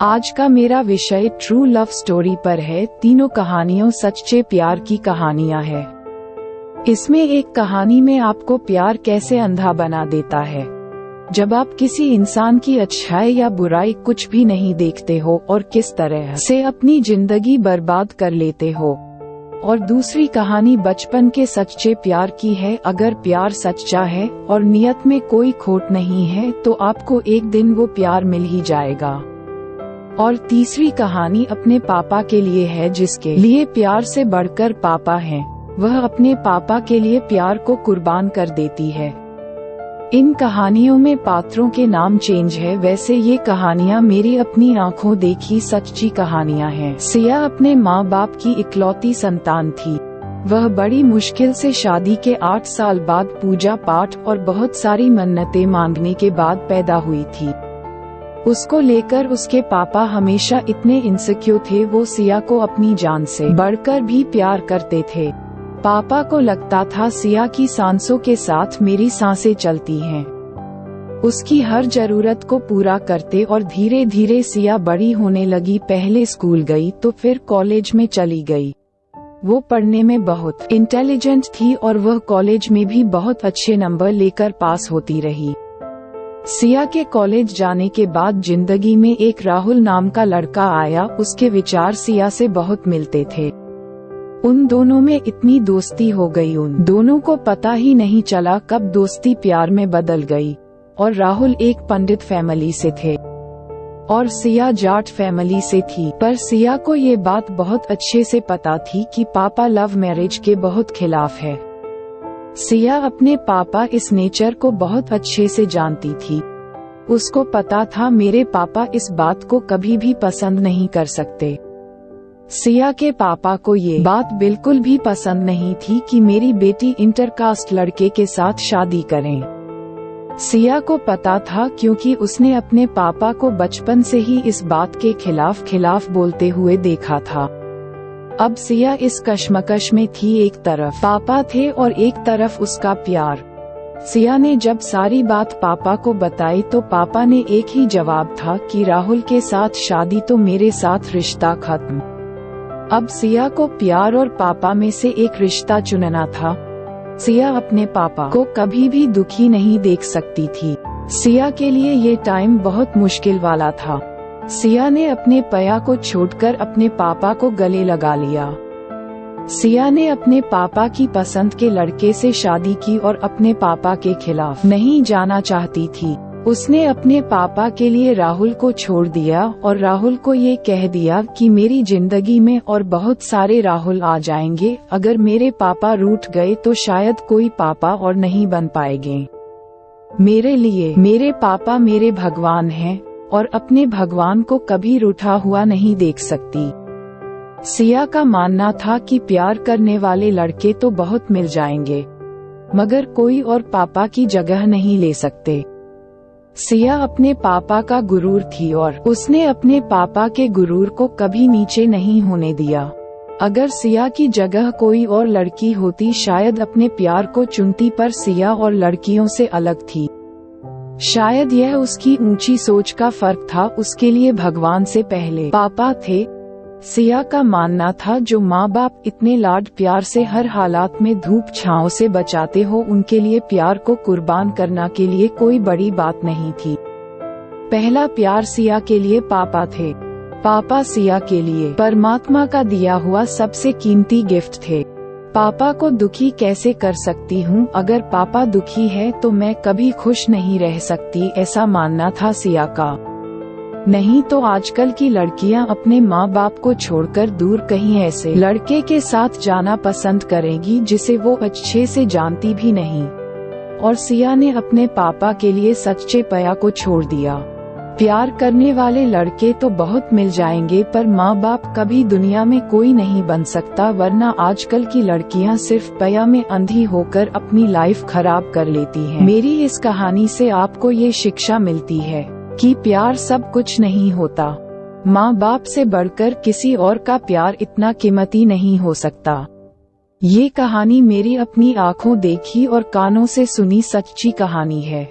आज का मेरा विषय ट्रू लव स्टोरी पर है। तीनों कहानियों सच्चे प्यार की कहानियां हैं। इसमें एक कहानी में आपको प्यार कैसे अंधा बना देता है, जब आप किसी इंसान की अच्छाई या बुराई कुछ भी नहीं देखते हो और किस तरह से अपनी जिंदगी बर्बाद कर लेते हो। और दूसरी कहानी बचपन के सच्चे प्यार की है। अगर प्यार सच्चा है और नियत में कोई खोट नहीं है तो आपको एक दिन वो प्यार मिल ही जाएगा। और तीसरी कहानी अपने पापा के लिए है, जिसके लिए प्यार से बढ़कर पापा हैं। वह अपने पापा के लिए प्यार को कुर्बान कर देती है। इन कहानियों में पात्रों के नाम चेंज है, वैसे ये कहानियाँ मेरी अपनी आंखों देखी सच्ची कहानियाँ हैं। सिया अपने माँ बाप की इकलौती संतान थी। वह बड़ी मुश्किल से शादी के 8 साल बाद पूजा पाठ और बहुत सारी मन्नतें मांगने के बाद पैदा हुई थी। उसको लेकर उसके पापा हमेशा इतने इनसिक्योर थे। वो सिया को अपनी जान से बढ़कर भी प्यार करते थे। पापा को लगता था सिया की सांसों के साथ मेरी सांसें चलती हैं। उसकी हर जरूरत को पूरा करते और धीरे धीरे सिया बड़ी होने लगी। पहले स्कूल गई तो फिर कॉलेज में चली गई। वो पढ़ने में बहुत इंटेलिजेंट थी और वह कॉलेज में भी बहुत अच्छे नंबर लेकर पास होती रही। सिया के कॉलेज जाने के बाद जिंदगी में एक राहुल नाम का लड़का आया। उसके विचार सिया से बहुत मिलते थे। उन दोनों में इतनी दोस्ती हो गई, उन दोनों को पता ही नहीं चला कब दोस्ती प्यार में बदल गई। और राहुल एक पंडित फैमिली से थे और सिया जाट फैमिली से थी। पर सिया को ये बात बहुत अच्छे से पता थी कि पापा लव मैरिज के बहुत खिलाफ है। सिया अपने पापा इस नेचर को बहुत अच्छे से जानती थी। उसको पता था मेरे पापा इस बात को कभी भी पसंद नहीं कर सकते। सिया के पापा को ये बात बिल्कुल भी पसंद नहीं थी कि मेरी बेटी इंटरकास्ट लड़के के साथ शादी करें। सिया को पता था, क्योंकि उसने अपने पापा को बचपन से ही इस बात के खिलाफ बोलते हुए देखा था। अब सिया इस कश्मकश में थी। एक तरफ पापा थे और एक तरफ उसका प्यार। सिया ने जब सारी बात पापा को बताई तो पापा ने एक ही जवाब था कि राहुल के साथ शादी तो मेरे साथ रिश्ता खत्म। अब सिया को प्यार और पापा में से एक रिश्ता चुनना था। सिया अपने पापा को कभी भी दुखी नहीं देख सकती थी। सिया के लिए ये टाइम बहुत मुश्किल वाला था। सिया ने अपने पया को छोड़कर अपने पापा को गले लगा लिया। सिया ने अपने पापा की पसंद के लड़के से शादी की और अपने पापा के खिलाफ नहीं जाना चाहती थी। उसने अपने पापा के लिए राहुल को छोड़ दिया और राहुल को ये कह दिया कि मेरी जिंदगी में और बहुत सारे राहुल आ जाएंगे। अगर मेरे पापा रूठ गए तो शायद कोई पापा और नहीं बन पाएंगे। मेरे लिए मेरे पापा मेरे भगवान हैं और अपने भगवान को कभी रूठा हुआ नहीं देख सकती। सिया का मानना था कि प्यार करने वाले लड़के तो बहुत मिल जाएंगे, मगर कोई और पापा की जगह नहीं ले सकते। सिया अपने पापा का गुरूर थी और उसने अपने पापा के गुरूर को कभी नीचे नहीं होने दिया। अगर सिया की जगह कोई और लड़की होती शायद अपने प्यार को चुनती, पर सिया और लड़कियों से अलग थी। शायद यह उसकी ऊंची सोच का फर्क था। उसके लिए भगवान से पहले पापा थे। सिया का मानना था, जो माँ बाप इतने लाड प्यार से हर हालात में धूप छांव से बचाते हो, उनके लिए प्यार को कुर्बान करना के लिए कोई बड़ी बात नहीं थी। पहला प्यार सिया के लिए पापा थे। पापा सिया के लिए परमात्मा का दिया हुआ सबसे कीमती गिफ्ट थे। पापा को दुखी कैसे कर सकती हूँ? अगर पापा दुखी है तो मैं कभी खुश नहीं रह सकती, ऐसा मानना था सिया का। नहीं तो आजकल की लड़कियां अपने माँ बाप को छोड़कर दूर कहीं ऐसे लड़के के साथ जाना पसंद करेंगी जिसे वो अच्छे से जानती भी नहीं। और सिया ने अपने पापा के लिए सच्चे पया को छोड़ दिया। प्यार करने वाले लड़के तो बहुत मिल जाएंगे, पर माँ बाप कभी दुनिया में कोई नहीं बन सकता, वरना आजकल की लड़कियां सिर्फ पया में अंधी होकर अपनी लाइफ खराब कर लेती हैं। मेरी इस कहानी से आपको ये शिक्षा मिलती है कि प्यार सब कुछ नहीं होता। माँ बाप से बढ़कर किसी और का प्यार इतना कीमती नहीं हो सकता। ये कहानी मेरी अपनी आँखों देखी और कानों से सुनी सच्ची कहानी है।